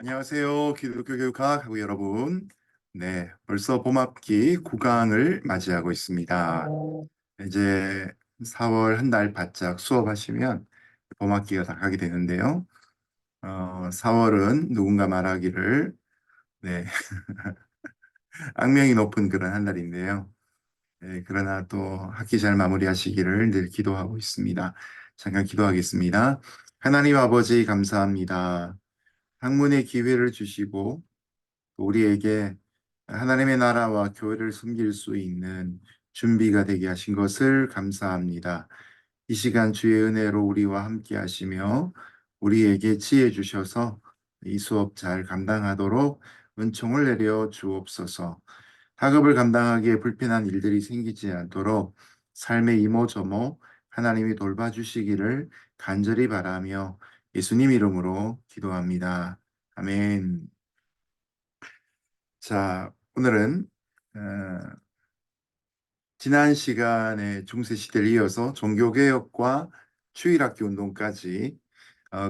안녕하세요. 기독교 교육학 여러분. 네, 벌써 봄학기 9강을 맞이하고 있습니다. 이제 4월 한 달 바짝 수업하시면 봄학기가 다 가게 되는데요. 4월은 누군가 말하기를 네, 악명이 높은 그런 한 달인데요. 네, 그러나 또 학기 잘 마무리하시기를 늘 기도하고 있습니다. 잠깐 기도하겠습니다. 하나님 아버지 감사합니다. 학문의 기회를 주시고 우리에게 하나님의 나라와 교회를 섬길 수 있는 준비가 되게 하신 것을 감사합니다. 이 시간 주의 은혜로 우리와 함께 하시며 우리에게 지혜 주셔서 이 수업 잘 감당하도록 은총을 내려 주옵소서. 학업을 감당하기에 불편한 일들이 생기지 않도록 삶의 이모저모 하나님이 돌봐주시기를 간절히 바라며 예수님 이름으로 기도합니다. 아멘. 자, 오늘은 어, 지난 시간에 중세시대를 이어서 종교개혁과 추일학교 운동까지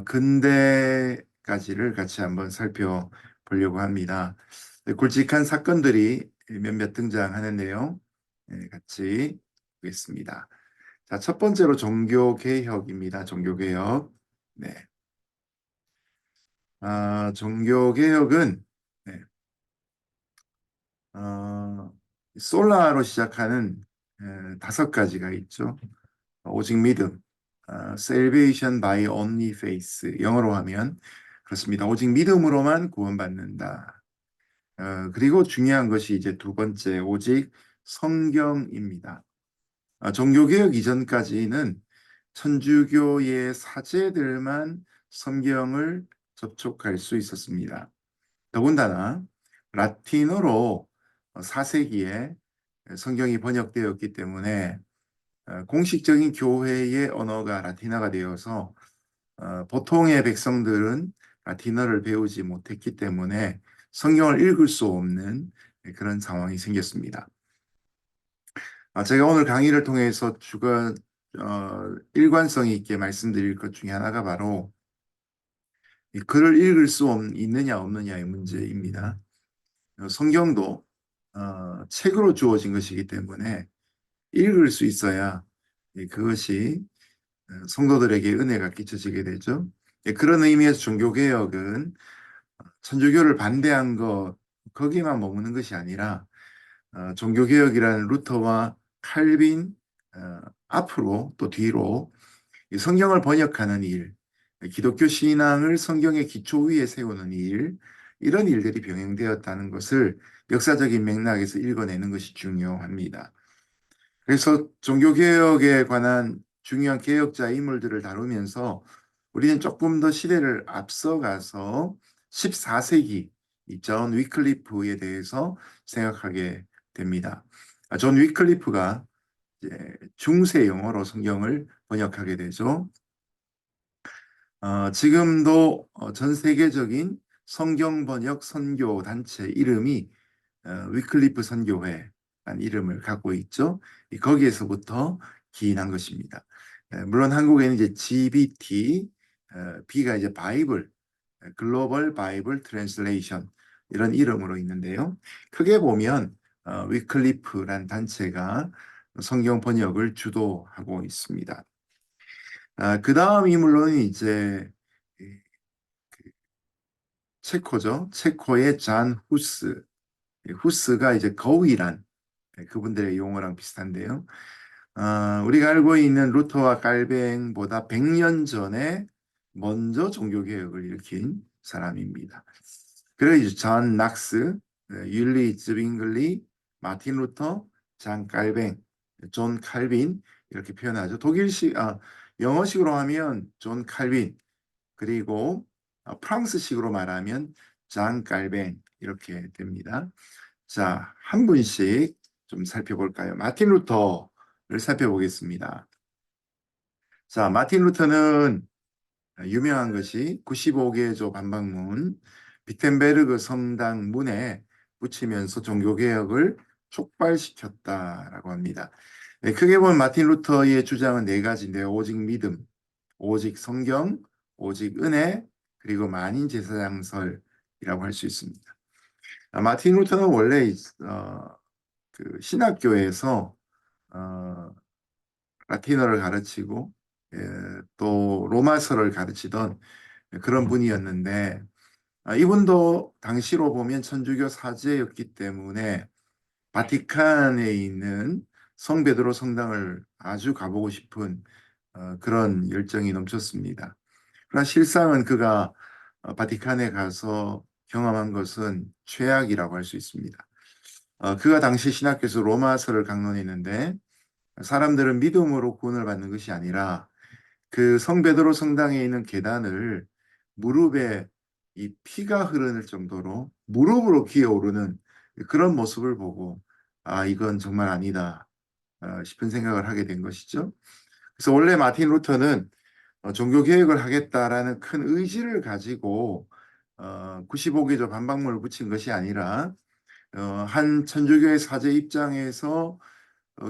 근대까지를 같이 한번 살펴보려고 합니다. 네, 굵직한 사건들이 몇몇 등장하는데요. 네, 같이 보겠습니다. 자, 첫 번째로 종교개혁입니다. 종교개혁. 네. 종교개혁은 네, 어, 솔라로 시작하는 다섯 가지가 있죠. 오직 믿음, salvation by only faith. 영어로 하면 그렇습니다. 오직 믿음으로만 구원받는다. 그리고 중요한 것이 이제 두 번째, 오직 성경입니다. 종교개혁 이전까지는 천주교의 사제들만 성경을 접촉할 수 있었습니다. 더군다나 라틴어로 4세기에 성경이 번역되었기 때문에 공식적인 교회의 언어가 라틴어가 되어서 보통의 백성들은 라틴어를 배우지 못했기 때문에 성경을 읽을 수 없는 그런 상황이 생겼습니다. 제가 오늘 강의를 통해서 일관성 있게 말씀드릴 것 중에 하나가 바로 이 글을 읽을 수 있느냐 없느냐의 문제입니다. 성경도 책으로 주어진 것이기 때문에 읽을 수 있어야 그것이 성도들에게 은혜가 끼쳐지게 되죠. 그런 의미에서 종교개혁은 천주교를 반대한 것, 거기만 머무는 것이 아니라 종교개혁이라는 루터와 칼빈 앞으로 또 뒤로 이 성경을 번역하는 일, 기독교 신앙을 성경의 기초 위에 세우는 일, 이런 일들이 병행되었다는 것을 역사적인 맥락에서 읽어내는 것이 중요합니다. 그래서 종교개혁에 관한 중요한 개혁자 인물들을 다루면서 우리는 조금 더 시대를 앞서가서 14세기 존 위클리프에 대해서 생각하게 됩니다. 존 위클리프가 이제 중세 영어로 성경을 번역하게 되죠. 지금도 전 세계적인 성경 번역 선교 단체 이름이 위클리프 선교회라는 이름을 갖고 있죠. 거기에서부터 기인한 것입니다. 물론 한국에는 이제 GBT, B가 이제 바이블, 글로벌 바이블 트랜슬레이션 이런 이름으로 있는데요. 크게 보면 위클리프란 단체가 성경 번역을 주도하고 있습니다. 그 다음 인물로는 이제 체코죠. 체코의 잔 후스. 후스가 이제 거위란 그분들의 용어랑 비슷한데요. 우리가 알고 있는 루터와 깔뱅보다 100년 전에 먼저 종교개혁을 일으킨 사람입니다. 그리고 이제 존 낙스, 율리 즈빙글리, 마틴 루터, 잔 깔뱅, 존 칼빈 이렇게 표현하죠. 영어식으로 하면 존 칼빈, 그리고 프랑스식으로 말하면 잔 깔뱅 이렇게 됩니다. 자, 한 분씩 좀 살펴볼까요? 마틴 루터를 살펴보겠습니다. 자, 마틴 루터는 유명한 것이 95개의 조 반박문, 비텐베르그 성당 문에 붙이면서 종교개혁을 촉발시켰다라고 합니다. 네, 크게 보면 마틴 루터의 주장은 네 가지인데요. 오직 믿음, 오직 성경, 오직 은혜, 그리고 만인 제사장설 할 수 있습니다. 마틴 루터는 원래 그 신학교에서 라틴어를 가르치고 또 로마서를 가르치던 그런 분이었는데 이분도 당시로 보면 천주교 사제였기 때문에 바티칸에 있는 성 베드로 성당을 아주 가보고 싶은 그런 열정이 넘쳤습니다. 그러나 실상은 그가 바티칸에 가서 경험한 것은 최악이라고 할 수 있습니다. 그가 당시 신학교에서 로마서를 강론했는데 사람들은 믿음으로 구원을 받는 것이 아니라 그 성 베드로 성당에 있는 계단을 무릎에 이 피가 흐르는 정도로 무릎으로 기어오르는 그런 모습을 보고 이건 정말 아니다 싶은 생각을 하게 된 것이죠. 그래서 원래 마틴 루터는 종교 개혁을 하겠다라는 큰 의지를 가지고 95개조 반박문을 붙인 것이 아니라 한 천주교의 사제 입장에서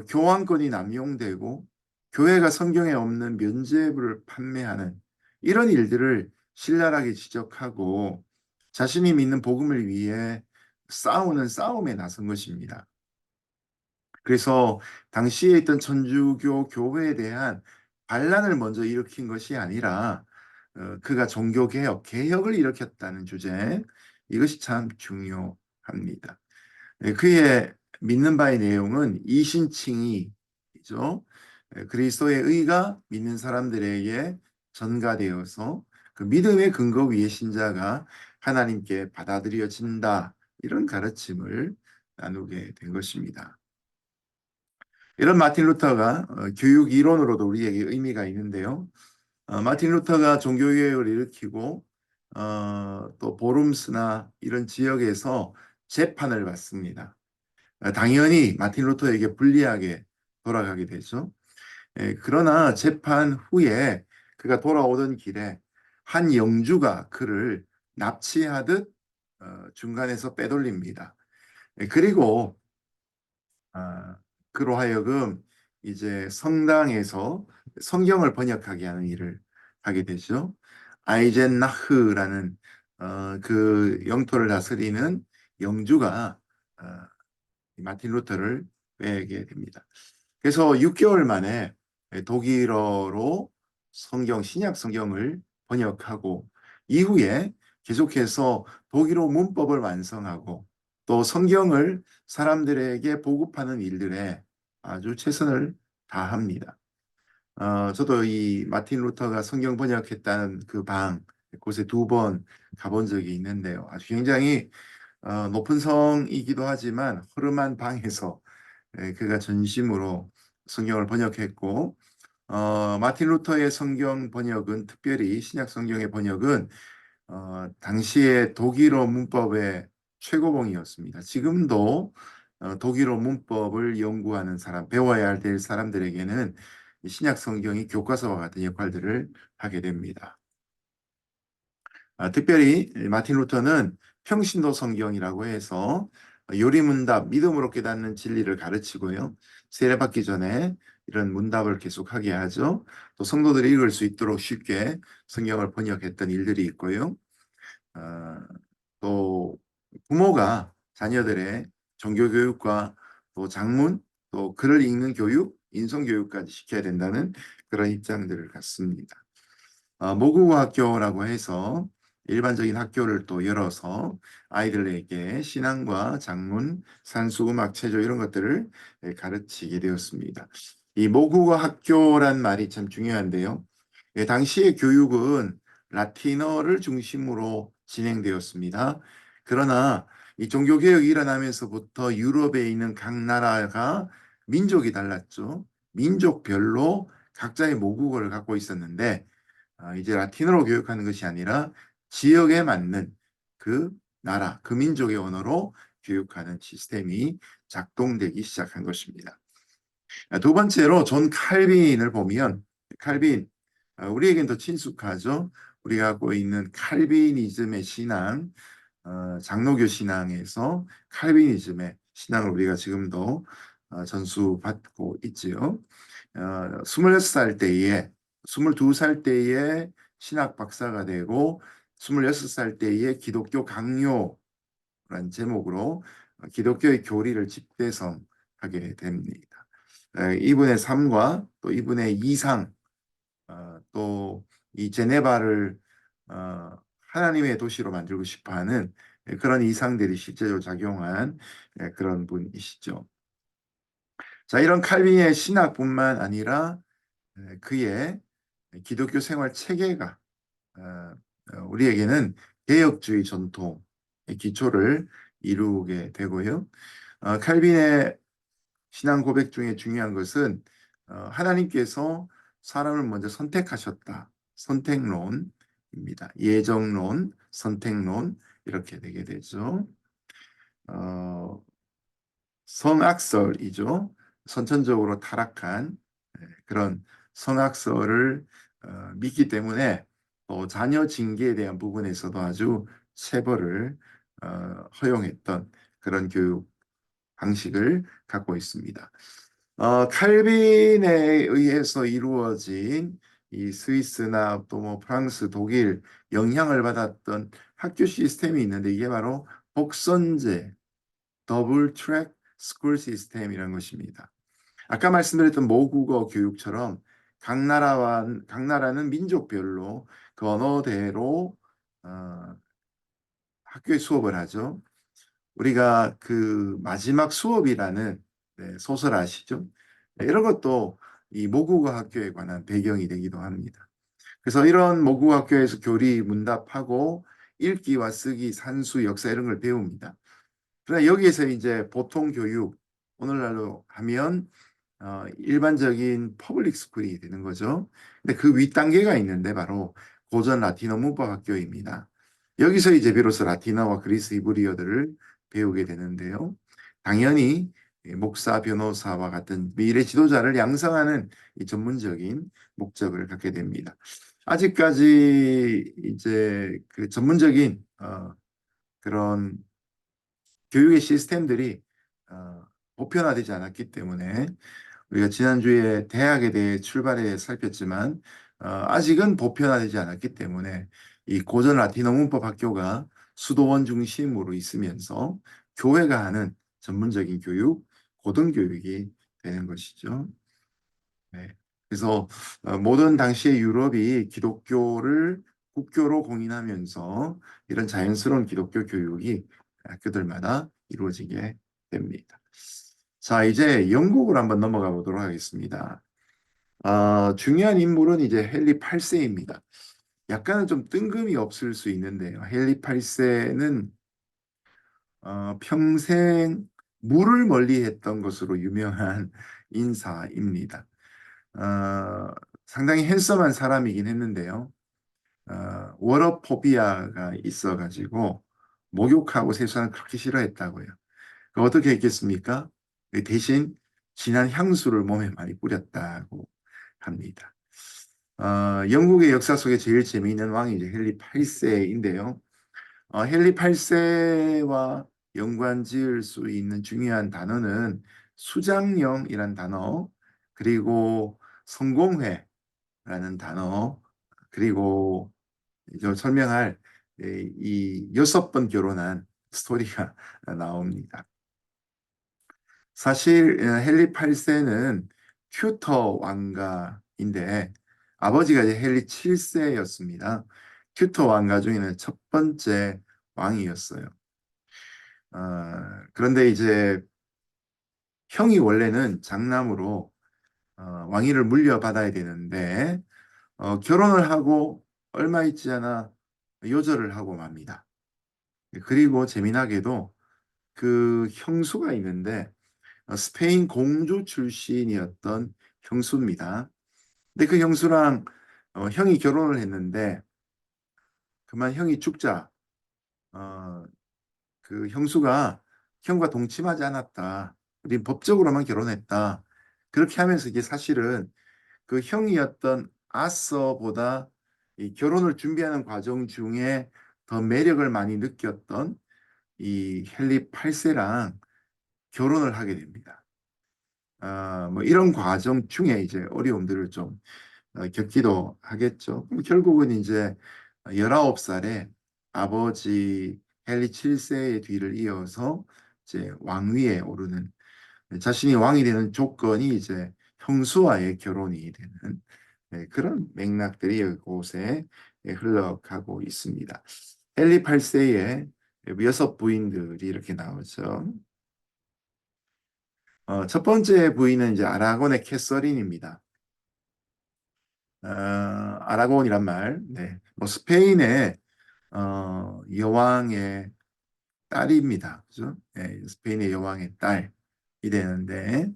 교황권이 남용되고 교회가 성경에 없는 면죄부를 판매하는 이런 일들을 신랄하게 지적하고 자신이 믿는 복음을 위해 싸우는 싸움에 나선 것입니다. 그래서 당시에 있던 천주교 교회에 대한 반란을 먼저 일으킨 것이 아니라 그가 종교개혁, 개혁을 일으켰다는 주제, 이것이 참 중요합니다. 그의 믿는 바의 내용은 이신칭의죠. 그리스도의 의가 믿는 사람들에게 전가되어서 그 믿음의 근거 위에 신자가 하나님께 받아들여진다. 이런 가르침을 나누게 된 것입니다. 이런 마틴 루터가 교육 이론으로도 우리에게 의미가 있는데요. 마틴 루터가 종교개혁을 일으키고 또 보름스나 이런 지역에서 재판을 받습니다. 당연히 마틴 루터에게 불리하게 돌아가게 되죠. 그러나 재판 후에 그가 돌아오던 길에 한 영주가 그를 납치하듯 중간에서 빼돌립니다. 그리고 그로 하여금 이제 성당에서 성경을 번역하게 하는 일을 하게 되죠. 아이젠나흐라는 그 영토를 다스리는 영주가 마틴 루터를 빼게 됩니다. 그래서 6개월 만에 독일어로 신약 성경을 번역하고 이후에 계속해서 독일어 문법을 완성하고 또 성경을 사람들에게 보급하는 일들에 아주 최선을 다합니다. 저도 이 마틴 루터가 성경 번역했다는 그 곳에 2번 가본 적이 있는데요. 아주 굉장히 높은 성이기도 하지만 허름한 방에서 그가 전심으로 성경을 번역했고 마틴 루터의 성경 번역은 특별히 신약 성경의 번역은 당시의 독일어 문법의 최고봉이었습니다. 지금도 독일어 문법을 연구하는 사람, 배워야 될 사람들에게는 신약 성경이 교과서와 같은 역할들을 하게 됩니다. 특별히 마틴 루터는 평신도 성경이라고 해서 요리문답, 믿음으로 깨닫는 진리를 가르치고요. 세례받기 전에 이런 문답을 계속하게 하죠. 또 성도들이 읽을 수 있도록 쉽게 성경을 번역했던 일들이 있고요. 또 부모가 자녀들의 종교교육과 또 장문, 또 글을 읽는 교육, 인성교육까지 시켜야 된다는 그런 입장들을 갖습니다. 모국어 학교라고 해서 일반적인 학교를 또 열어서 아이들에게 신앙과 작문, 산수, 음악, 체조 이런 것들을 가르치게 되었습니다. 이 모국어 학교란 말이 참 중요한데요. 당시의 교육은 라틴어를 중심으로 진행되었습니다. 그러나 이 종교개혁이 일어나면서부터 유럽에 있는 각 나라가 민족이 달랐죠. 민족별로 각자의 모국어를 갖고 있었는데 이제 라틴어로 교육하는 것이 아니라 지역에 맞는 그 나라, 그 민족의 언어로 교육하는 시스템이 작동되기 시작한 것입니다. 두 번째로 존 칼빈을 보면 칼빈, 우리에겐 더 친숙하죠. 우리가 갖고 있는 칼빈이즘의 신앙, 장로교 신앙에서 칼빈이즘의 신앙을 우리가 지금도 전수받고 있지요. 26살 때에 22살 때에 신학 박사가 되고 26살 때에 기독교 강요라는 제목으로 기독교의 교리를 집대성하게 됩니다. 이분의 삶과 또 이분의 이상, 또 이 제네바를 하나님의 도시로 만들고 싶어하는 그런 이상들이 실제로 작용한 그런 분이시죠. 자, 이런 칼빈의 신학뿐만 아니라 그의 기독교 생활 체계가 어, 우리에게는 개혁주의 전통의 기초를 이루게 되고요. 칼빈의 신앙 고백 중에 중요한 것은 하나님께서 사람을 먼저 선택하셨다. 선택론입니다. 예정론, 선택론 이렇게 되게 되죠. 어, 성악설이죠. 선천적으로 타락한 그런 성악설을 믿기 때문에 또 자녀 징계에 대한 부분에서도 아주 체벌을 허용했던 그런 교육 방식을 갖고 있습니다. 칼빈에 의해서 이루어진 이 스위스나 또 뭐 프랑스, 독일 영향을 받았던 학교 시스템이 있는데 이게 바로 복선제 더블 트랙 스쿨 시스템이라는 것입니다. 아까 말씀드렸던 모국어 교육처럼 각 나라는 민족별로 그 언어대로 어, 학교에 수업을 하죠. 우리가 그 마지막 수업이라는 소설 아시죠? 이런 것도 이 모국어 학교에 관한 배경이 되기도 합니다. 그래서 이런 모국어 학교에서 교리 문답하고 읽기와 쓰기, 산수, 역사 이런 걸 배웁니다. 그러나 여기에서 이제 보통 교육, 오늘날로 하면 일반적인 퍼블릭 스쿨이 되는 거죠. 근데 그 윗단계가 있는데 바로 고전 라틴어 문법 학교입니다. 여기서 이제 비로소 라틴어와 그리스 이브리어들을 배우게 되는데요. 당연히 목사, 변호사와 같은 미래 지도자를 양성하는 이 전문적인 목적을 갖게 됩니다. 아직까지 이제 그 전문적인 그런 교육의 시스템들이 보편화되지 않았기 때문에 우리가 지난주에 대학에 대해 출발해 살폈지만 아직은 보편화되지 않았기 때문에 이 고전 라틴어 문법 학교가 수도원 중심으로 있으면서 교회가 하는 전문적인 교육, 고등교육이 되는 것이죠. 네. 그래서 모든 당시의 유럽이 기독교를 국교로 공인하면서 이런 자연스러운 기독교 교육이 학교들마다 이루어지게 됩니다. 자, 이제 영국으로 한번 넘어가 보도록 하겠습니다. 중요한 인물은 이제 헨리 8세입니다. 약간은 좀 뜬금이 없을 수 있는데요. 헨리 8세는 평생 물을 멀리했던 것으로 유명한 인사입니다. 어, 상당히 핸섬한 사람이긴 했는데요. 워러포비아가 있어가지고 목욕하고 세수하는 그렇게 싫어했다고요. 어떻게 했겠습니까? 대신 진한 향수를 몸에 많이 뿌렸다고 합니다. 영국의 역사 속에 제일 재미있는 왕이 이제 헨리 8세인데요. 헨리 8세와 연관 지을 수 있는 중요한 단어는 수장령이란 단어, 그리고 성공회라는 단어, 그리고 이제 설명할 이 6번 결혼한 스토리가 나옵니다. 사실 헨리 8세는 튜터 왕가인데 아버지가 이제 헨리 7세였습니다. 튜터 왕가 중에는 첫 번째 왕이었어요. 그런데 이제 형이 원래는 장남으로 왕위를 물려받아야 되는데 결혼을 하고 얼마 있지 않아 요절을 하고 맙니다. 그리고 재미나게도 그 형수가 있는데 스페인 공주 출신이었던 형수입니다. 근데 그 형수랑 형이 결혼을 했는데 그만 형이 죽자 어, 그 형수가 형과 동침하지 않았다. 우리 법적으로만 결혼했다. 그렇게 하면서 이게 사실은 그 형이었던 아서보다 이 결혼을 준비하는 과정 중에 더 매력을 많이 느꼈던 이 헨리 8세랑 결혼을 하게 됩니다. 뭐 이런 과정 중에 이제 어려움들을 좀 겪기도 하겠죠. 결국은 이제 19살에 아버지 헨리 7세의 뒤를 이어서 이제 왕위에 오르는, 자신이 왕이 되는 조건이 이제 형수와의 결혼이 되는, 그런 맥락들이 이곳에 흘러가고 있습니다. 헨리 8세의 여섯 부인들이 이렇게 나오죠. 첫 번째 부인은 이제 아라곤의 캐서린입니다. 아라곤이란 말, 네, 뭐 스페인의 여왕의 딸입니다. 그죠? 네, 스페인의 여왕의 딸이 되는데,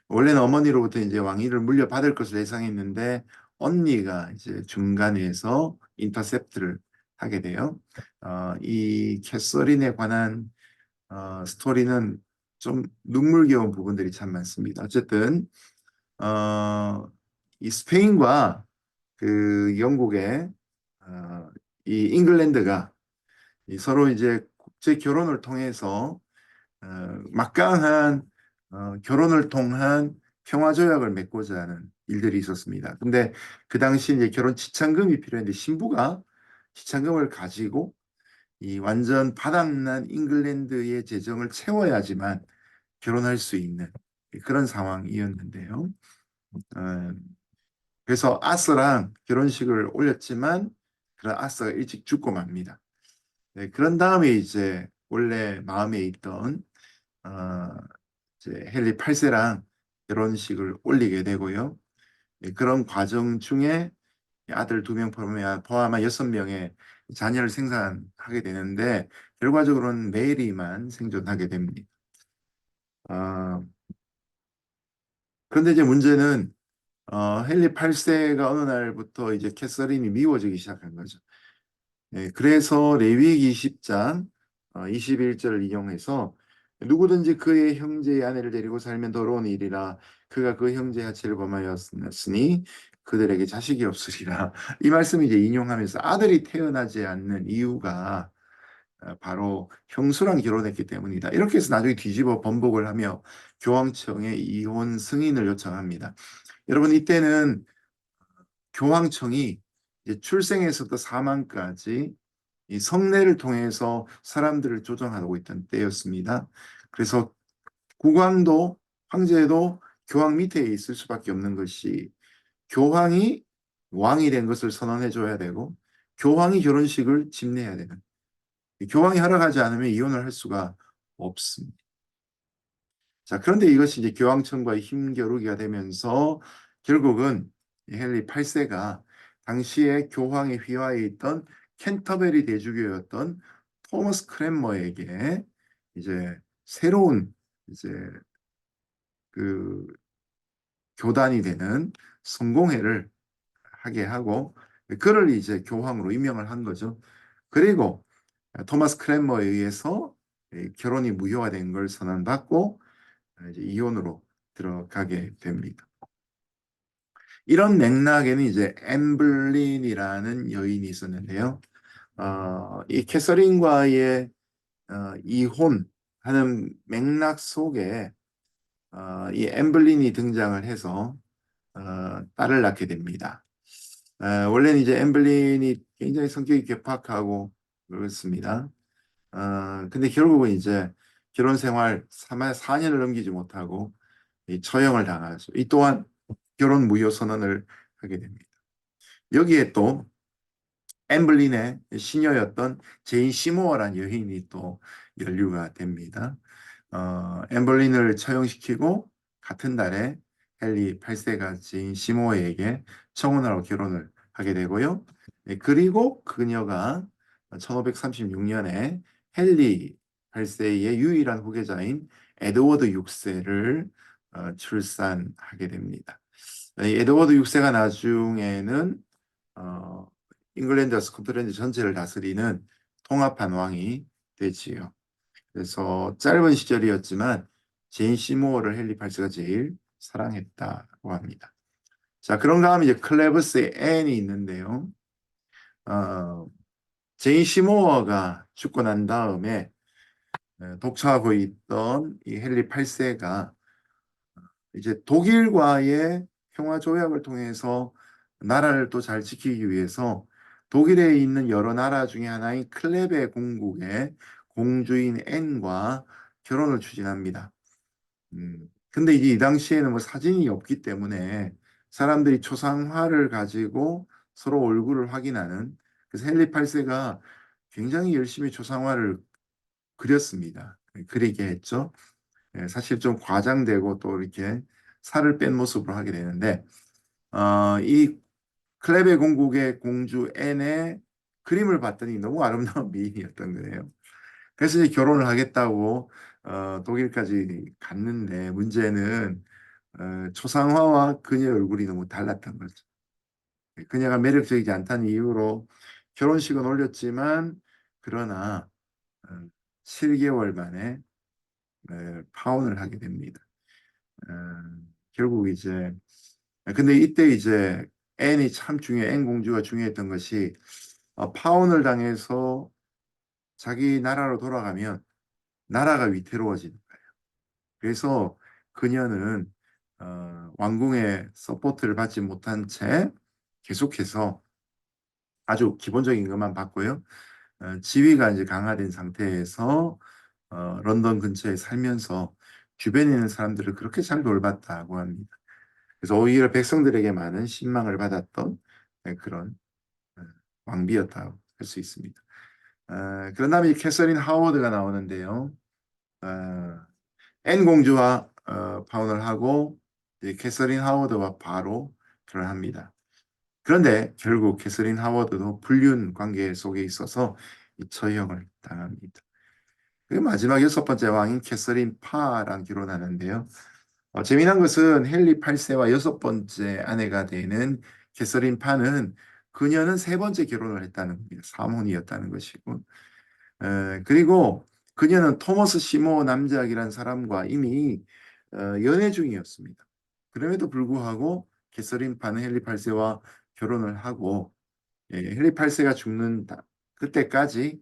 원래는 어머니로부터 이제 왕위를 물려받을 것을 예상했는데, 언니가 이제 중간에서 인터셉트를 하게 돼요. 이 캐서린에 관한 스토리는 좀 눈물겨운 부분들이 참 많습니다. 어쨌든 이 스페인과 그 영국의 이 잉글랜드가 이 서로 이제 국제 결혼을 통해서 막강한 결혼을 통한 평화 조약을 맺고자 하는 일들이 있었습니다. 근데 그 당시 이제 결혼 지참금이 필요했는데 신부가 지참금을 가지고 이 완전 바닥난 잉글랜드의 재정을 채워야지만 결혼할 수 있는 그런 상황이었는데요. 어, 그래서 아스랑 결혼식을 올렸지만 그런 아스가 일찍 죽고 맙니다. 네, 그런 다음에 이제 원래 마음에 있던 어, 이제 헨리 8세랑 결혼식을 올리게 되고요. 네, 그런 과정 중에 아들 2명 포함한 6명의 자녀를 생산하게 되는데 결과적으로는 메리만 생존하게 됩니다. 어, 그런데 이제 문제는 헨리 8세가 어느 날부터 이제 캐서린이 미워지기 시작한 거죠. 네, 그래서 레위기 20장 21절을 인용해서 누구든지 그의 형제의 아내를 데리고 살면 더러운 일이라 그가 그 형제의 하체를 범하였으니 그들에게 자식이 없으리라. 이 말씀을 이제 인용하면서 아들이 태어나지 않는 이유가 바로 형수랑 결혼했기 때문이다. 이렇게 해서 나중에 뒤집어 번복을 하며 교황청에 이혼 승인을 요청합니다. 여러분 이때는 교황청이 이제 출생에서부터 사망까지 이 성례를 통해서 사람들을 조정하고 있던 때였습니다. 그래서 국왕도 황제도 교황 밑에 있을 수밖에 없는 것이 교황이 왕이 된 것을 선언해 줘야 되고 교황이 결혼식을 집례해야 되는, 교황이 허락하지 않으면 이혼을 할 수가 없습니다. 자, 그런데 이것이 이제 교황청과의 힘겨루기가 되면서 결국은 헨리 8세가 당시에 교황의 휘하에 있던 캔터베리 대주교였던 토머스 크랜머에게 이제 새로운 이제 그 교단이 되는 성공회를 하게 하고 그를 이제 교황으로 임명을 한 거죠. 그리고 토마스 크랜머에 의해서 결혼이 무효화된 걸 선언받고 이제 이혼으로 들어가게 됩니다. 이런 맥락에는 이제 엠블린이라는 여인이 있었는데요. 이 캐서린과의 이혼하는 맥락 속에 이 엠블린이 등장을 해서 딸을 낳게 됩니다. 원래는 이제 엠블린이 굉장히 성격이 괴팍하고 그렇습니다. 근데 결국은 이제 결혼 생활 4년을 넘기지 못하고 이 처형을 당하죠. 이 또한 결혼 무효 선언을 하게 됩니다. 여기에 또 엠블린의 시녀였던 제인 시모어라는 여인이 또 연루가 됩니다. 엠블린을 처형시키고 같은 달에 헨리 8세가 제인 시모어에게 청혼을 하고 결혼을 하게 되고요. 그리고 그녀가 1536년에 헨리 8세의 유일한 후계자인 에드워드 6세를 출산하게 됩니다. 이 에드워드 6세가 나중에는 어, 잉글랜드와 스코틀랜드 전체를 다스리는 통합한 왕이 되지요. 그래서 짧은 시절이었지만 제인 시모어를 헨리 8세가 제일 사랑했다고 합니다. 자, 그런가 하면 이제 클레버스의 앤이 있는데요. 어, 제인 시모어가 죽고 난 다음에 독처하고 있던 이 헨리 8세가 이제 독일과의 평화 조약을 통해서 나라를 또 잘 지키기 위해서 독일에 있는 여러 나라 중에 하나인 클레베 공국의 공주인 앤과 결혼을 추진합니다. 근데 이제 이 당시에는 뭐 사진이 없기 때문에 사람들이 초상화를 가지고 서로 얼굴을 확인하는, 그래서 헨리 8세가 굉장히 열심히 초상화를 그렸습니다. 그리게 했죠. 사실 좀 과장되고 또 이렇게 살을 뺀 모습으로 하게 되는데, 이 클레베 공국의 공주 앤의 그림을 봤더니 너무 아름다운 미인이었던 거예요. 그래서 이제 결혼을 하겠다고 독일까지 갔는데, 문제는 초상화와 그녀의 얼굴이 너무 달랐던 거죠. 그녀가 매력적이지 않다는 이유로 결혼식은 올렸지만, 그러나 어, 7개월 만에 파혼을 하게 됩니다. 어, 결국 이제, 근데 이때 이제 앤이 참 앤 공주가 중요했던 것이, 파혼을 당해서 자기 나라로 돌아가면 나라가 위태로워지는 거예요. 그래서 그녀는 왕궁의 서포트를 받지 못한 채 계속해서 아주 기본적인 것만 받고요. 지위가 이제 강화된 상태에서 런던 근처에 살면서 주변에 있는 사람들을 그렇게 잘 돌봤다고 합니다. 그래서 오히려 백성들에게 많은 신망을 받았던 그런 어, 왕비였다고 할 수 있습니다. 그런 다음에 캐서린 하워드가 나오는데요. 어, 앤 공주와 파혼을 하고 이제 캐서린 하워드와 바로 결혼합니다. 그런데 결국 캐서린 하워드도 불륜 관계 속에 있어서 이 처형을 당합니다. 그 마지막 6번째 왕인 캐서린 파랑 결혼하는데요. 재미난 것은 헨리 8세와 6번째 아내가 되는 캐서린 파는 그녀는 3번째 결혼을 했다는 겁니다. 3혼이었다는 것이고, 그리고 그녀는 토머스 시모 남작이라는 사람과 이미 연애 중이었습니다. 그럼에도 불구하고 캐서린 파는 헨리 8세와 결혼을 하고, 헨리 8세가 죽는 그때까지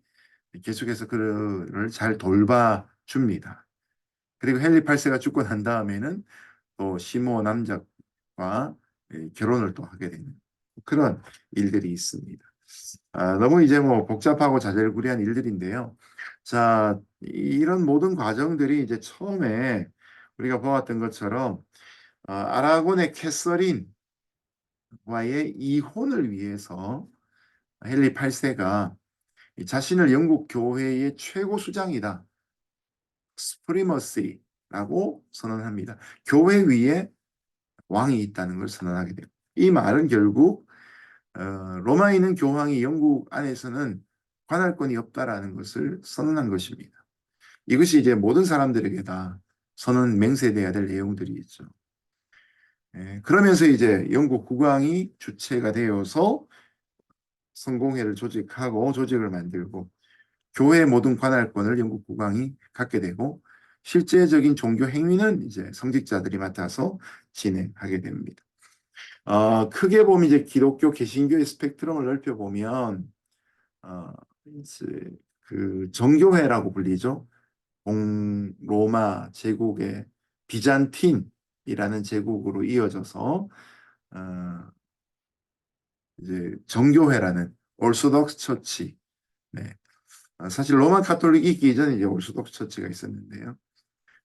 계속해서 그를 잘 돌봐줍니다. 그리고 헨리 8세가 죽고 난 다음에는 또 시모 남작과 결혼을 또 하게 되는 그런 일들이 있습니다. 너무 이제 뭐 복잡하고 자잘구레한 일들인데요. 자, 이런 모든 과정들이 이제 처음에 우리가 보았던 것처럼 아라곤의 캐서린과의 이혼을 위해서 헨리 8세가 자신을 영국 교회의 최고 수장이다, 스프리머시라고 선언합니다. 교회 위에 왕이 있다는 걸 선언하게 됩니다. 이 말은 결국 로마에 있는 교황이 영국 안에서는 관할권이 없다라는 것을 선언한 것입니다. 이것이 이제 모든 사람들에게 다 선언 맹세돼야 될 내용들이겠죠. 그러면서 이제 영국 국왕이 주체가 되어서 성공회를 조직하고 조직을 만들고 교회의 모든 관할권을 영국 국왕이 갖게 되고 실제적인 종교 행위는 이제 성직자들이 맡아서 진행하게 됩니다. 크게 보면 이제 기독교 개신교의 스펙트럼을 넓혀보면 이제 그 정교회라고 불리죠. 로마 제국의 비잔틴이라는 제국으로 이어져서 어, 이제 정교회라는 올소독스 처치. 네. 사실 로마 카톨릭이 있기 전에 이제 올소독스 처치가 있었는데요.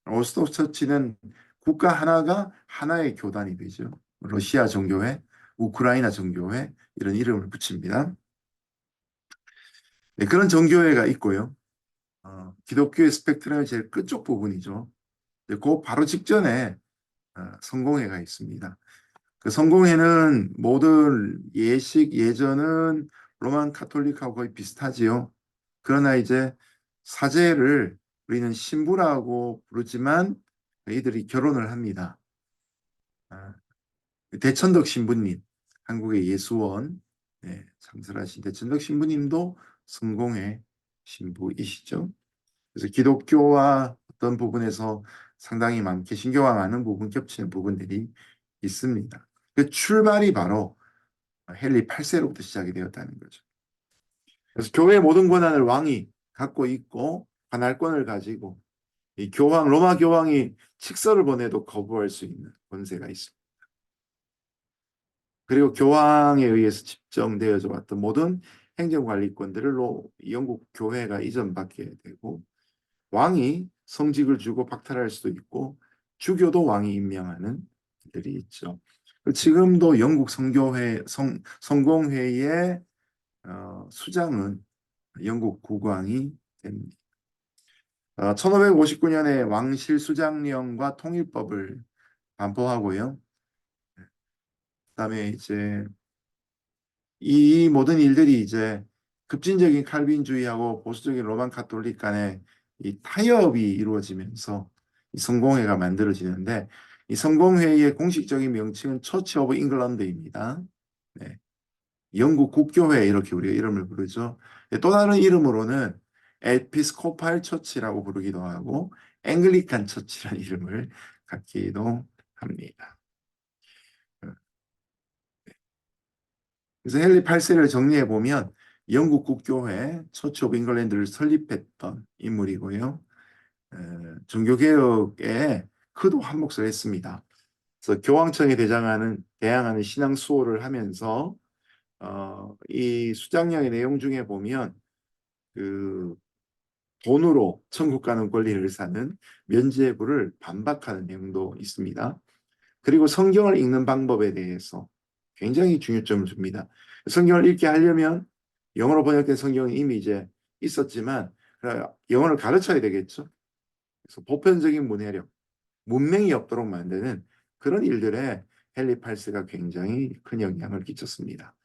올소독스 처치는 국가 하나가 하나의 교단이 되죠. 러시아 정교회, 우크라이나 정교회 이런 이름을 붙입니다. 네, 그런 정교회가 있고요. 기독교의 스펙트럼의 제일 끝쪽 부분이죠. 그 바로 직전에 성공회가 있습니다. 그 성공회는 모든 예식 예전은 로만 카톨릭하고 거의 비슷하지요. 그러나 이제 사제를 우리는 신부라고 부르지만 이들이 결혼을 합니다. 아, 대천덕 신부님, 한국의 예수원 창설하신 대천덕 신부님도 성공회 신부이시죠. 그래서 기독교와 어떤 부분에서 상당히 개신교와 많은 부분 겹치는 부분들이 있습니다. 그 출발이 바로 헨리 8세로부터 시작이 되었다는 거죠. 그래서 교회의 모든 권한을 왕이 갖고 있고 관할권을 가지고 이 로마 교황이 칙서를 보내도 거부할 수 있는 권세가 있습니다. 그리고 교황에 의해서 집정되어져 왔던 모든 행정관리권들을 영국 교회가 이전받게 되고, 왕이 성직을 주고 박탈할 수도 있고 주교도 왕이 임명하는 일들이 있죠. 지금도 영국 성공회의 수장은 영국 국왕이 됩니다. 1559년에 왕실수장령과 통일법을 반포하고요. 그다음에 이제 이 모든 일들이 이제 급진적인 칼빈주의하고 보수적인 로만 가톨릭 간의 이 타협이 이루어지면서 이 성공회가 만들어지는데, 이 성공회의 공식적인 명칭은 처치 오브 잉글랜드입니다. 네. 영국 국교회 이렇게 우리가 이름을 부르죠. 네, 또 다른 이름으로는 에피스코팔 처치라고 부르기도 하고 앵글리칸 처치라는 이름을 갖기도 합니다. 그래서 헨리 8세를 정리해 보면 영국 국교회 처치 오브 잉글랜드를 설립했던 인물이고요. 종교개혁에 크도 한몫을 했습니다. 그래서 교황청에 대항하는 신앙 수호를 하면서 이 수장령의 내용 중에 보면 그 돈으로 천국 가는 권리를 사는 면죄부를 반박하는 내용도 있습니다. 그리고 성경을 읽는 방법에 대해서 굉장히 중요점을 줍니다. 성경을 읽게 하려면 영어로 번역된 성경은 이미 이제 있었지만 영어를 가르쳐야 되겠죠. 그래서 보편적인 문해력, 문맹이 없도록 만드는 그런 일들에 헨리 8세가 굉장히 큰 영향을 끼쳤습니다.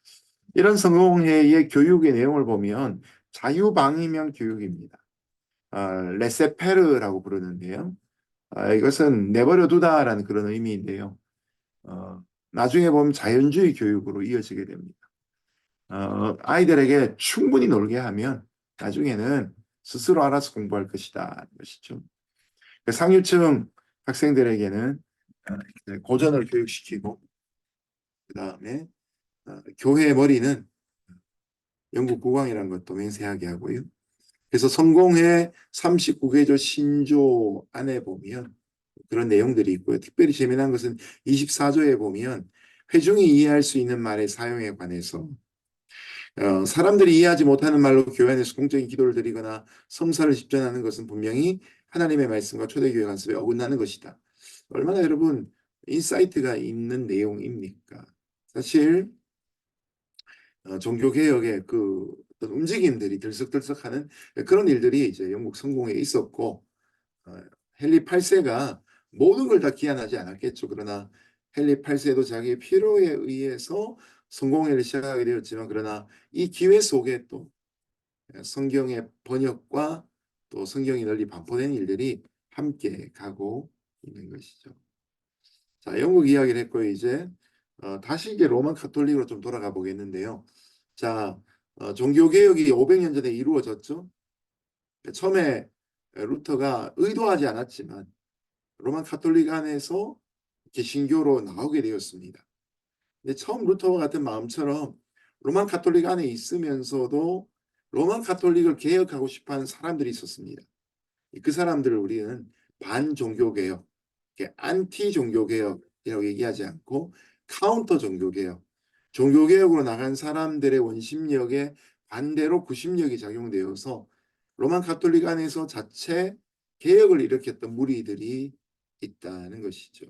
이런 성공회의 교육의 내용을 보면 자유방임형 교육입니다. 레세페르라고 부르는데요. 이것은 내버려 두다라는 그런 의미인데요. 나중에 보면 자연주의 교육으로 이어지게 됩니다. 아이들에게 충분히 놀게 하면 나중에는 스스로 알아서 공부할 것이다. 것이죠. 상류층 학생들에게는 고전을 교육시키고, 그 다음에 교회의 머리는 영국 국왕이라는 것도 맹세하게 하고요. 그래서 성공회 39개조 신조 안에 보면 그런 내용들이 있고요. 특별히 재미난 것은 24조에 보면 회중이 이해할 수 있는 말의 사용에 관해서 사람들이 이해하지 못하는 말로 교회 안에서 공적인 기도를 드리거나 성사를 집전하는 것은 분명히 하나님의 말씀과 초대교회 관습에 어긋나는 것이다. 얼마나 여러분 인사이트가 있는 내용입니까? 사실 종교개혁의 그 어떤 움직임들이 들썩들썩하는 그런 일들이 이제 영국 성공에 있었고, 헨리 8세가 모든 걸 다 기한하지 않았겠죠. 그러나 헨리 8세도 자기의 필요에 의해서 성공회를 시작하게 되었지만, 그러나 이 기회 속에 또 성경의 번역과 또 성경이 널리 반포된 일들이 함께 가고 있는 것이죠. 자, 영국 이야기를 했고요. 이제 다시 이제 로만 카톨릭으로 좀 돌아가 보겠는데요. 자, 종교개혁이 500년 전에 이루어졌죠. 처음에 루터가 의도하지 않았지만 로만 카톨릭 안에서 개신교로 나오게 되었습니다. 근데 처음 루터와 같은 마음처럼 로만 카톨릭 안에 있으면서도 로만 카톨릭을 개혁하고 싶어하는 사람들이 있었습니다. 그 사람들을 우리는 반종교개혁, 안티 종교개혁이라고 얘기하지 않고 카운터 종교개혁, 종교개혁으로 나간 사람들의 원심력에 반대로 구심력이 작용되어서 로만 카톨릭 안에서 자체 개혁을 일으켰던 무리들이 있다는 것이죠.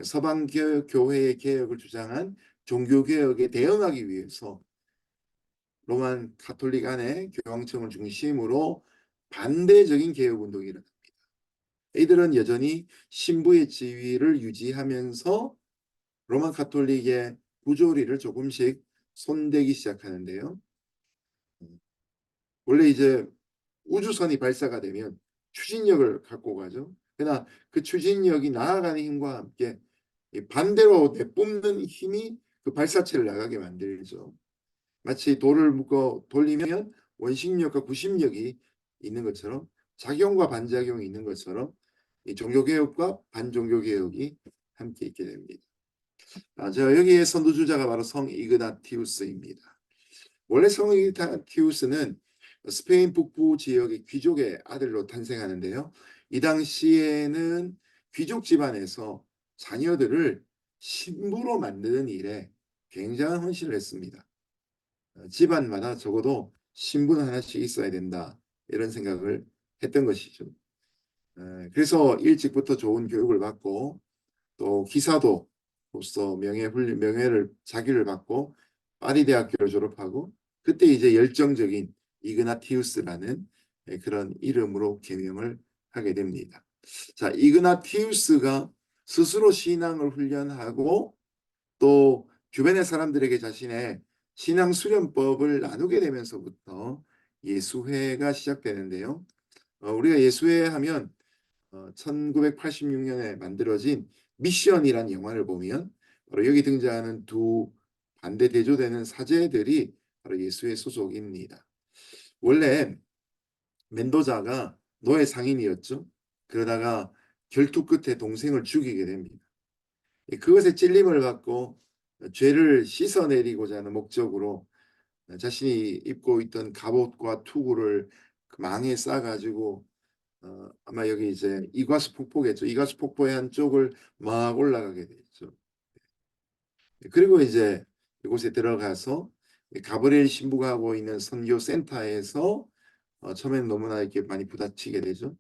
서방 교회의 개혁을 주장한 종교개혁에 대응하기 위해서 로만 카톨릭 안에 교황청을 중심으로 반대적인 개혁운동이 일어납니다. 이들은 여전히 신부의 지위를 유지하면서 로만 카톨릭의 부조리를 조금씩 손대기 시작하는데요. 원래 이제 우주선이 발사가 되면 추진력을 갖고 가죠. 그러나 그 추진력이 나아가는 힘과 함께 반대로 내뿜는 힘이 그 발사체를 나가게 만들죠. 마치 돌을 묶어 돌리면 원심력과 구심력이 있는 것처럼, 작용과 반작용이 있는 것처럼 이 종교개혁과 반종교개혁이 함께 있게 됩니다. 저 여기에 선두주자가 바로 성 이그나티우스입니다. 원래 성 이그나티우스는 스페인 북부 지역의 귀족의 아들로 탄생하는데요. 이 당시에는 귀족 집안에서 자녀들을 신부로 만드는 일에 굉장한 헌신을 했습니다. 집안마다 적어도 신부는 하나씩 있어야 된다. 이런 생각을 했던 것이죠. 그래서 일찍부터 좋은 교육을 받고 또 기사도로서 명예를 자기를 받고 파리 대학교를 졸업하고 그때 이제 열정적인 이그나티우스라는 그런 이름으로 개명을 하게 됩니다. 자, 이그나티우스가 스스로 신앙을 훈련하고 또 주변의 사람들에게 자신의 신앙 수련법을 나누게 되면서부터 예수회가 시작되는데요. 우리가 예수회 하면 1986년에 만들어진 미션이라는 영화를 보면 바로 여기 등장하는 두 반대 대조되는 사제들이 바로 예수의 소속입니다. 원래 멘도자가 노예 상인이었죠. 그러다가 결투 끝에 동생을 죽이게 됩니다. 그것에 찔림을 받고 죄를 씻어내리고자 하는 목적으로 자신이 입고 있던 갑옷과 투구를 그 망에 싸가지고 아마 여기 이제 이과수 폭포겠죠. 이과수 폭포의 한쪽을 막 올라가게 되죠. 그리고 이제 이곳에 들어가서 가브리엘 신부가 하고 있는 선교 센터에서 처음에는 너무나 이렇게 많이 부딪히게 되죠.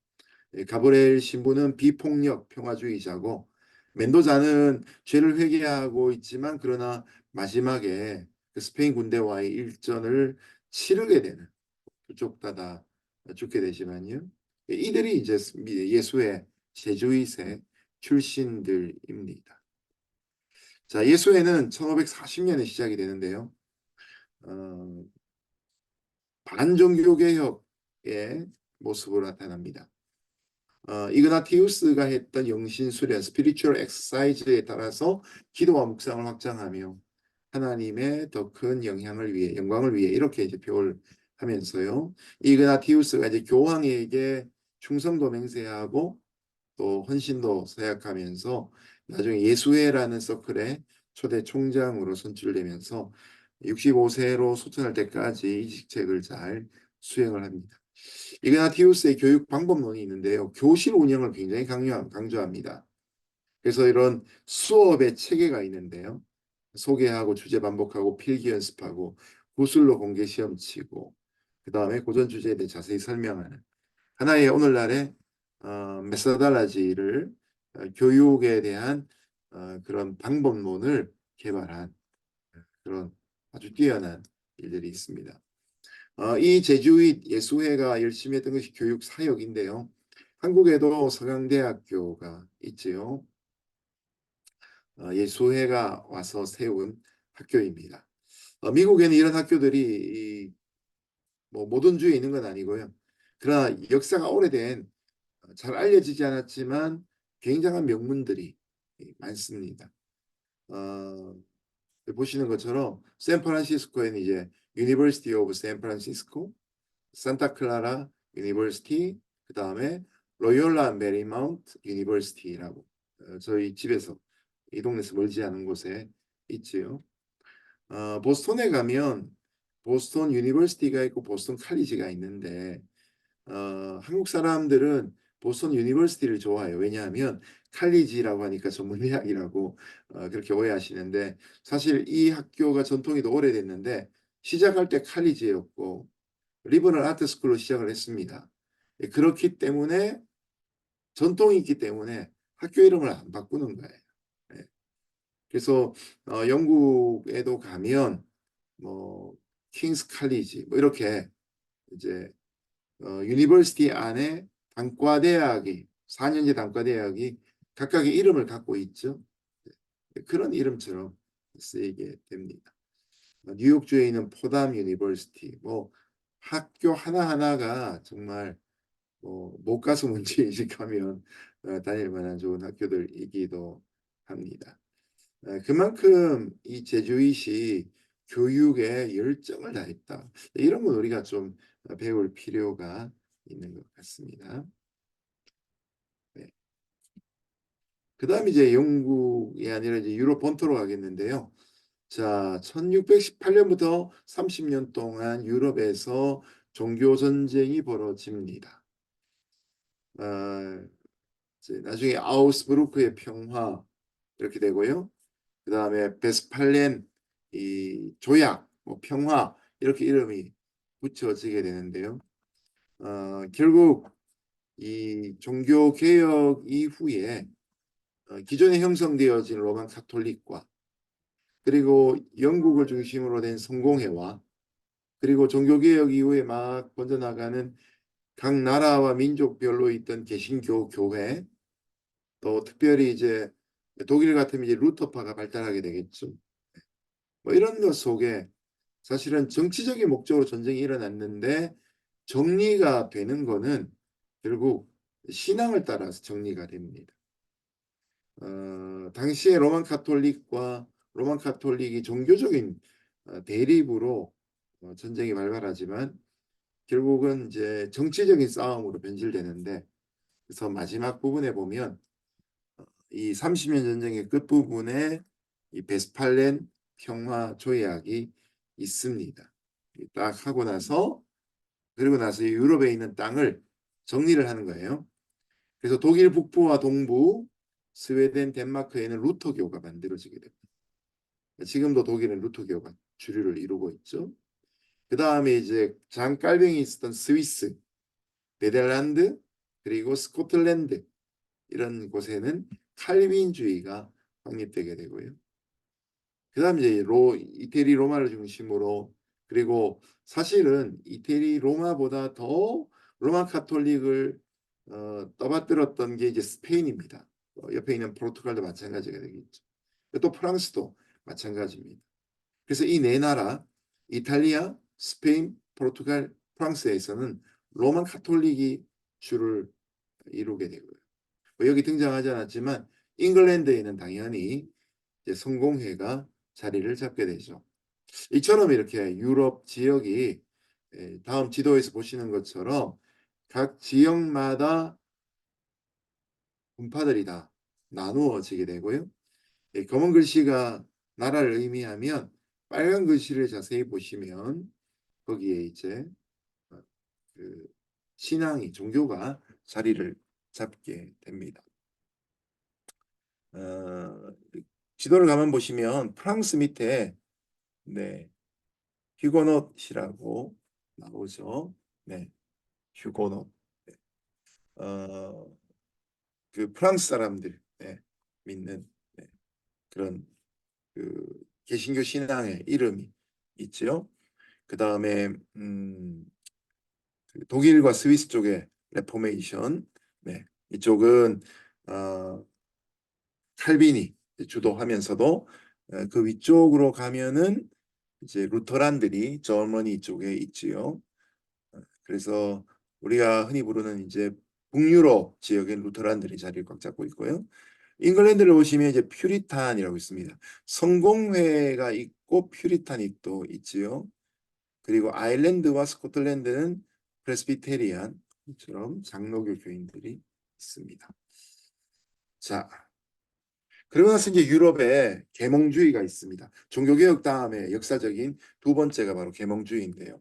가브리엘 신부는 비폭력 평화주의자고 멘도자는 죄를 회개하고 있지만 그러나 마지막에 그 스페인 군대와의 일전을 치르게 되는 그쪽 다다 죽게 되지만요. 이들이 이제 예수의 제주이세 출신들입니다. 자, 예수회는 1540년에 시작이 되는데요. 어, 반종교개혁의 모습으로 나타납니다. 이그나티우스가 했던 영신수련, 스피리추얼 엑서사이즈에 따라서 기도와 묵상을 확장하며 하나님의 더 큰 영향을 위해, 영광을 위해 이렇게 이제 표를 하면서요. 이그나티우스가 이제 교황에게 충성도 맹세하고 또 헌신도 서약하면서 나중에 예수회라는 서클의 초대 총장으로 선출되면서 65세로 소천할 때까지 이 직책을 잘 수행을 합니다. 이그나티우스의 교육 방법론이 있는데요. 교실 운영을 굉장히 강조합니다. 그래서 이런 수업의 체계가 있는데요. 소개하고 주제 반복하고 필기 연습하고 구술로 공개 시험 치고 그 다음에 고전 주제에 대해 자세히 설명하는 하나의 오늘날의 메서달라지를 교육에 대한 그런 방법론을 개발한 그런 아주 뛰어난 일들이 있습니다. 이 제주잇 예수회가 열심히 했던 것이 교육 사역인데요. 한국에도 서강대학교가 있지요. 예수회가 와서 세운 학교입니다. 미국에는 이런 학교들이 뭐 모든 주에 있는 건 아니고요. 그러나 역사가 오래된 잘 알려지지 않았지만 굉장한 명문들이 많습니다. 어, 보시는 것처럼 샌프란시스코에는 이제 유니버시티 오브 샌프란시스코, 산타클라라 유니버시티, 그 다음에 로열라 메리마운트 유니버시티라고 저희 집에서 이 동네에서 멀지 않은 곳에 있지요. 보스턴에 가면 보스턴 유니버시티가 있고 보스턴 칼리지가 있는데 한국 사람들은 보스턴 유니버시티를 좋아해요. 왜냐하면 칼리지라고 하니까 전문대학이라고 그렇게 오해하시는데 사실 이 학교가 전통이 더 오래됐는데 시작할 때 칼리지였고 리버럴 아트 스쿨로 시작을 했습니다. 그렇기 때문에 전통이 있기 때문에 학교 이름을 안 바꾸는 거예요. 예. 그래서 영국에도 가면 뭐 킹스 칼리지 뭐 이렇게 이제 유니버시티 안에 단과대학이 4년제 단과대학이 각각의 이름을 갖고 있죠. 그런 이름처럼 쓰이게 됩니다. 뉴욕주에 있는 포담 유니버시티 뭐 학교 하나하나가 정말 못 가서 문제 인식하면 다닐 만한 좋은 학교들이기도 합니다. 그만큼 이 제주잇이 교육에 열정을 다했다. 이런 건 우리가 좀 배울 필요가 있는 것 같습니다. 네. 그 다음 이제 영국이 아니라 이제 유럽 본토로 가겠는데요. 자, 1618년부터 30년 동안 유럽에서 종교 전쟁이 벌어집니다. 이제 나중에 아우스부르크의 평화 이렇게 되고요. 그 다음에 베스팔렌 이 조약, 뭐 평화 이렇게 이름이 붙여지게 되는데요. 결국 이 종교 개혁 이후에 기존에 형성되어진 로만 카톨릭과 그리고 영국을 중심으로 된 성공회와 그리고 종교개혁 이후에 막 번져나가는 각 나라와 민족별로 있던 개신교 교회, 또 특별히 이제 독일 같으면 이제 루터파가 발달하게 되겠죠. 뭐 이런 것 속에 사실은 정치적인 목적으로 전쟁이 일어났는데 정리가 되는 거는 결국 신앙을 따라서 정리가 됩니다. 당시에 로만 카톨릭이 종교적인 대립으로 전쟁이 발발하지만 결국은 이제 정치적인 싸움으로 변질되는데, 그래서 마지막 부분에 보면 이 30년 전쟁의 끝부분에 이 베스팔렌 평화 조약이 있습니다. 딱 하고 나서 그리고 나서 유럽에 있는 땅을 정리를 하는 거예요. 그래서 독일 북부와 동부, 스웨덴, 덴마크에는 루터교가 만들어지게 됩니다. 지금도 독일은 루터교가 주류를 이루고 있죠. 그 다음에 이제 장깔병이 있었던 스위스, 네덜란드, 그리고 스코틀랜드 이런 곳에는 칼빈주의가 확립되게 되고요. 그 다음에 이제 이태리 로마를 중심으로, 그리고 사실은 이태리 로마보다 더 로마 카톨릭을 떠받들었던 게 이제 스페인입니다. 옆에 있는 포르투갈도 마찬가지가 되겠죠. 또 프랑스도 마찬가지입니다. 그래서 이 네 나라, 이탈리아, 스페인, 포르투갈, 프랑스에서는 로만 카톨릭이 주를 이루게 되고요. 여기 등장하지 않았지만 잉글랜드에는 당연히 이제 성공회가 자리를 잡게 되죠. 이처럼 이렇게 유럽 지역이 다음 지도에서 보시는 것처럼 각 지역마다 분파들이 다 나누어지게 되고요. 검은 글씨가 나라를 의미하면 빨간 글씨를 자세히 보시면 거기에 이제 그 신앙이 종교가 자리를 잡게 됩니다. 지도를 가만 보시면 프랑스 밑에 네, 휴고노트이라고 나오죠. 네, 휴고노트. 네. 그 프랑스 사람들 믿는 그런 그 개신교 신앙의 이름이 있죠. 그 다음에 그 독일과 스위스 쪽에 레포메이션, 이쪽은 칼빈이 주도하면서도 그 위쪽으로 가면은 이제 루터란들이 저머니 쪽에 있지요. 그래서 우리가 흔히 부르는 이제 북유럽 지역의 루터란들이 자리를 꽉 잡고 있고요. 잉글랜드를 보시면 이제 퓨리탄이라고 있습니다. 성공회가 있고 퓨리탄이 또 있지요. 그리고 아일랜드와 스코틀랜드는 프레스비테리안처럼 장로교 교인들이 있습니다. 자, 그러고 나서 이제 유럽에 계몽주의가 있습니다. 종교개혁 다음에 역사적인 두 번째가 바로 계몽주의인데요.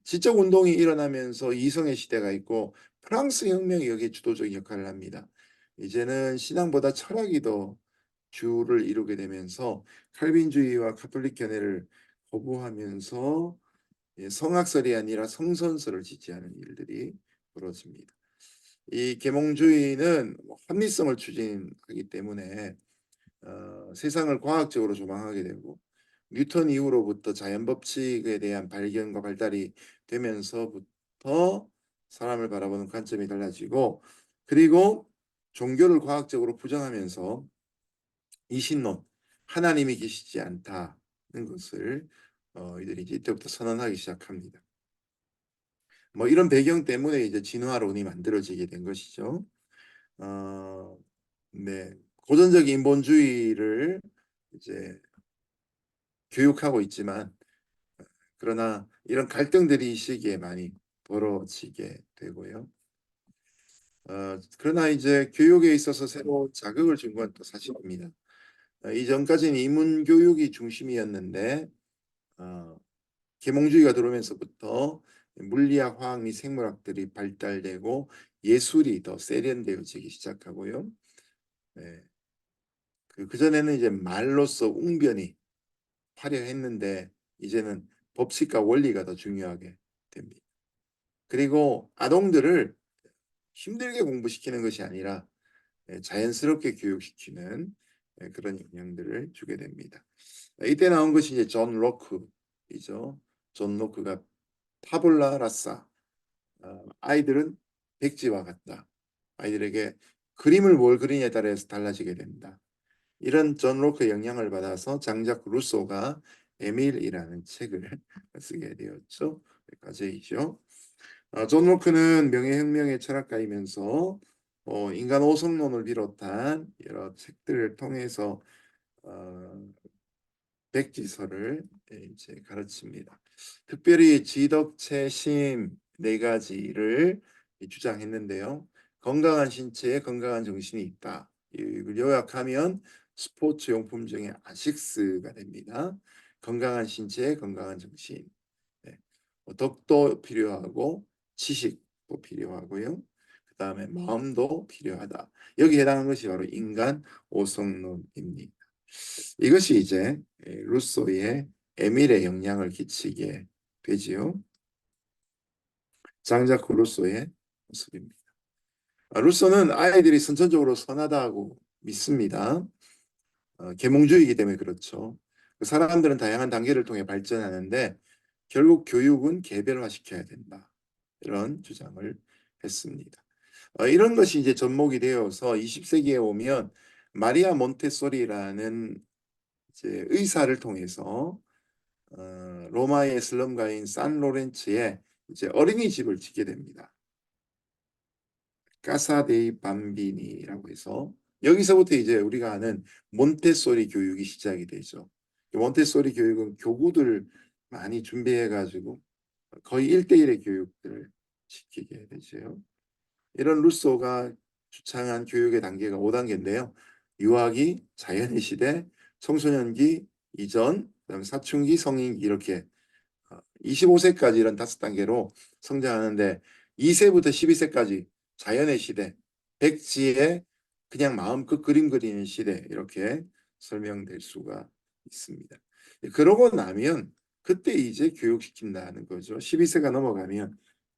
지적 운동이 일어나면서 이성의 시대가 있고 프랑스 혁명이 여기에 주도적인 역할을 합니다. 이제는 신앙보다 철학이 더 주를 이루게 되면서 칼빈주의와 카톨릭 견해를 거부하면서 성악설이 아니라 성선설을 지지하는 일들이 벌어집니다. 이 계몽주의는 합리성을 추진하기 때문에 세상을 과학적으로 조망하게 되고 뉴턴 이후로부터 자연 법칙에 대한 발견과 발달이 되면서부터 사람을 바라보는 관점이 달라지고, 그리고 종교를 과학적으로 부정하면서 이신론, 하나님이 계시지 않다는 것을 이들이 이제 이때부터 선언하기 시작합니다. 뭐 이런 배경 때문에 이제 진화론이 만들어지게 된 것이죠. 네, 고전적 인본주의를 이제 교육하고 있지만, 그러나 이런 갈등들이 이 시기에 많이 벌어지게 되고요. 그러나 이제 교육에 있어서 새로 자극을 준 건 또 사실입니다. 이전까지는 이문 교육이 중심이었는데 계몽주의가 들어오면서부터 물리학, 화학 및 생물학들이 발달되고 예술이 더 세련되어지기 시작하고요. 네. 그전에는 이제 말로써 웅변이 화려했는데 이제는 법칙과 원리가 더 중요하게 됩니다. 그리고 아동들을 힘들게 공부시키는 것이 아니라 자연스럽게 교육시키는 그런 영향들을 주게 됩니다. 이때 나온 것이 이제 존 로크이죠. 존 로크가 타블라 라사, 아이들은 백지와 같다. 아이들에게 그림을 뭘 그리냐에 따라서 달라지게 된다. 이런 존 로크의 영향을 받아서 장작 루소가 에밀이라는 책을 쓰게 되었죠. 여기까지이죠. 존 로크는 명예혁명의 철학가이면서 인간 오성론을 비롯한 여러 책들을 통해서 어, 백지설을 이제 가르칩니다. 특별히 지덕체심 네 가지를 주장했는데요. 건강한 신체에 건강한 정신이 있다. 이걸 요약하면 스포츠 용품 중에 아식스가 됩니다. 건강한 신체에 건강한 정신. 네. 덕도 필요하고 지식도 필요하고요. 그 다음에 마음도 필요하다. 여기 해당하는 것이 바로 인간 오성론입니다. 이것이 이제 루소의 에밀에 영향을 끼치게 되지요. 장자크 루소의 모습입니다. 루소는 아이들이 선천적으로 선하다고 믿습니다. 계몽주의이기 때문에 그렇죠. 사람들은 다양한 단계를 통해 발전하는데 결국 교육은 개별화시켜야 된다. 이런 주장을 했습니다. 이런 것이 이제 접목이 되어서 20세기에 오면 마리아 몬테소리라는 이제 의사를 통해서 로마의 슬럼가인 산로렌츠에 이제 어린이집을 짓게 됩니다. 까사 데이 밤비니라고 해서 여기서부터 이제 우리가 아는 몬테소리 교육이 시작이 되죠. 몬테소리 교육은 교구들 많이 준비해 가지고 거의 1대1의 교육들을 시키게 되죠. 이런 루소가 주창한 교육의 단계가 5단계인데요. 유아기, 자연의 시대, 청소년기, 이전, 그다음에 사춘기, 성인기 이렇게 25세까지 이런 5단계로 성장하는데 2세부터 12세까지 자연의 시대, 백지에 그냥 마음껏 그림 그리는 시대 이렇게 설명될 수가 있습니다. 그러고 나면 그때 이제 교육시킨다는 거죠. 12세가 넘어가면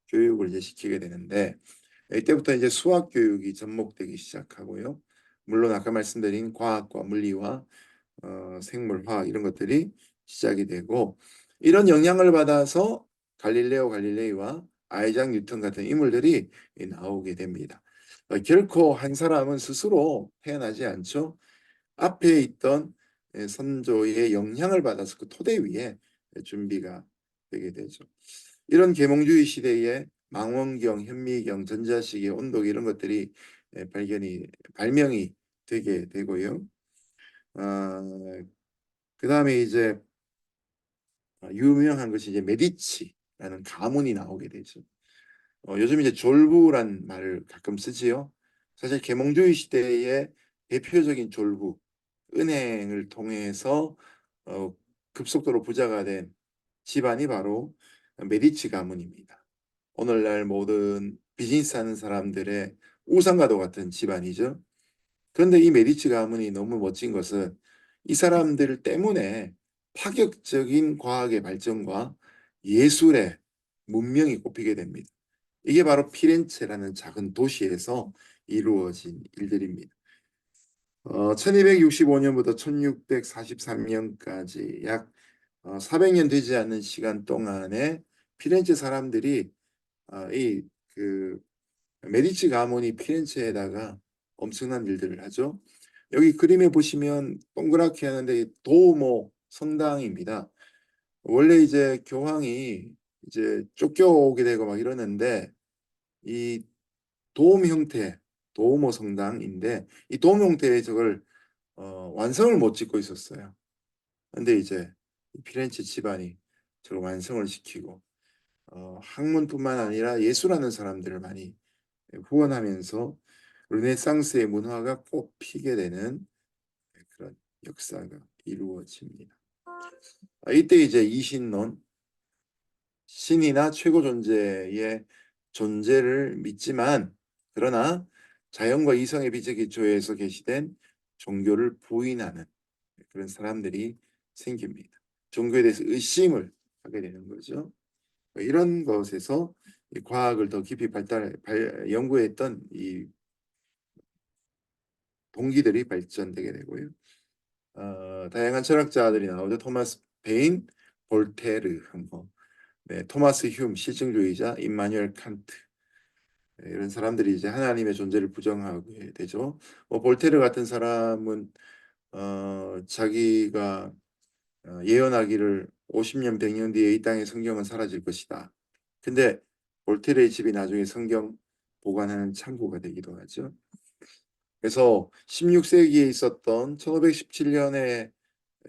교육을 이제 시키게 되는데 이때부터 이제 수학 교육이 접목되기 시작하고요. 물론 아까 말씀드린 과학과 물리와 생물, 화학 이런 것들이 시작이 되고 이런 영향을 받아서 갈릴레오 갈릴레이와 아이작 뉴턴 같은 인물들이 나오게 됩니다. 결코 한 사람은 스스로 태어나지 않죠. 앞에 있던 선조의 영향을 받아서 그 토대 위에 준비가 되게 되죠. 이런 계몽주의 시대에 망원경, 현미경, 전자시계, 온도계 이런 것들이 발명이 되게 되고요. 그 다음에 이제 유명한 것이 이제 메디치라는 가문이 나오게 되죠. 요즘 이제 졸부란 말을 가끔 쓰지요. 사실 계몽주의 시대의 대표적인 졸부, 은행을 통해서 어, 급속도로 부자가 된 집안이 바로 메디치 가문입니다. 오늘날 모든 비즈니스 하는 사람들의 우상과도 같은 집안이죠. 그런데 이 메디치 가문이 너무 멋진 것은 이 사람들 때문에 파격적인 과학의 발전과 예술의 문명이 꼽히게 됩니다. 이게 바로 피렌체라는 작은 도시에서 이루어진 일들입니다. 1265년부터 1643년까지 약 400년 되지 않는 시간 동안에 피렌체 사람들이 이그 메디치 가문이 피렌체에다가 엄청난 일들을 하죠. 여기 그림에 보시면 동그랗게 하는데 도모 성당입니다. 원래 이제 교황이 이제 쫓겨오게 되고 막 이러는데 이 도움 형태, 도모 성당인데 이 도움 형태의 저걸 완성을 못 짓고 있었어요. 근데 이제 피렌체 집안이 저걸 완성을 시키고 학문뿐만 아니라 예술하는 사람들을 많이 후원하면서 르네상스의 문화가 꽃피게 되는 그런 역사가 이루어집니다. 이때 이제 이신론, 신이나 최고 존재의 존재를 믿지만 그러나 자연과 이성의 빛에 기초해서 계시된 종교를 부인하는 그런 사람들이 생깁니다. 종교에 대해서 의심을 하게 되는 거죠. 이런 것에서 이 과학을 더 깊이 연구했던 이 동기들이 발전되게 되고요. 다양한 철학자들이 나오죠. 토마스 베인, 볼테르, 네, 토마스 휴움, 실증주의자, 임마누엘 칸트, 네, 이런 사람들이 이제 하나님의 존재를 부정하게 되죠. 볼테르 같은 사람은 자기가 예언하기를 50년, 100년 뒤에 이 땅의 성경은 사라질 것이다. 근데 볼테르의 집이 나중에 성경 보관하는 창고가 되기도 하죠. 그래서 16세기에 있었던 1517년에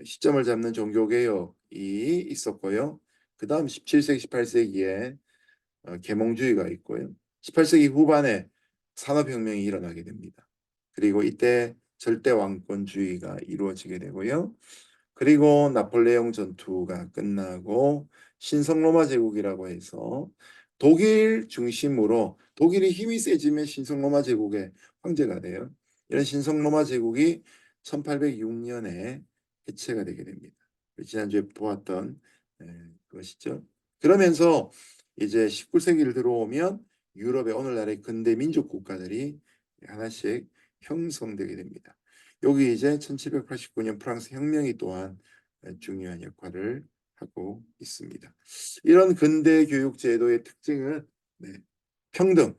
시점을 잡는 종교개혁이 있었고요. 그 다음 17세기, 18세기에 계몽주의가 있고요. 18세기 후반에 산업혁명이 일어나게 됩니다. 그리고 이때 절대왕권주의가 이루어지게 되고요. 그리고 나폴레옹 전투가 끝나고 신성로마 제국이라고 해서 독일 중심으로 독일이 힘이 세지면 신성로마 제국의 황제가 돼요. 이런 신성로마 제국이 1806년에 해체가 되게 됩니다. 지난주에 보았던 것이죠. 그러면서 이제 19세기를 들어오면 유럽의 오늘날의 근대 민족 국가들이 하나씩 형성되게 됩니다. 여기 이제 1789년 프랑스 혁명이 또한 중요한 역할을 하고 있습니다. 이런 근대 교육 제도의 특징은 평등,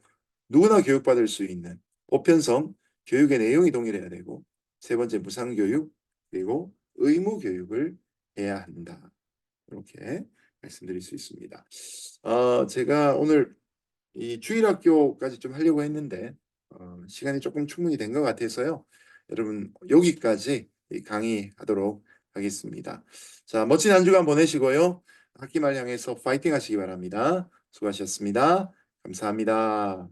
누구나 교육받을 수 있는 보편성, 교육의 내용이 동일해야 되고, 세 번째 무상교육, 그리고 의무교육을 해야 한다. 이렇게 말씀드릴 수 있습니다. 제가 오늘 이 주일학교까지 좀 하려고 했는데 시간이 조금 충분히 된 것 같아서요. 여러분 여기까지 강의하도록 하겠습니다. 자, 멋진 한 주간 보내시고요. 학기 말 향해서 파이팅 하시기 바랍니다. 수고하셨습니다. 감사합니다.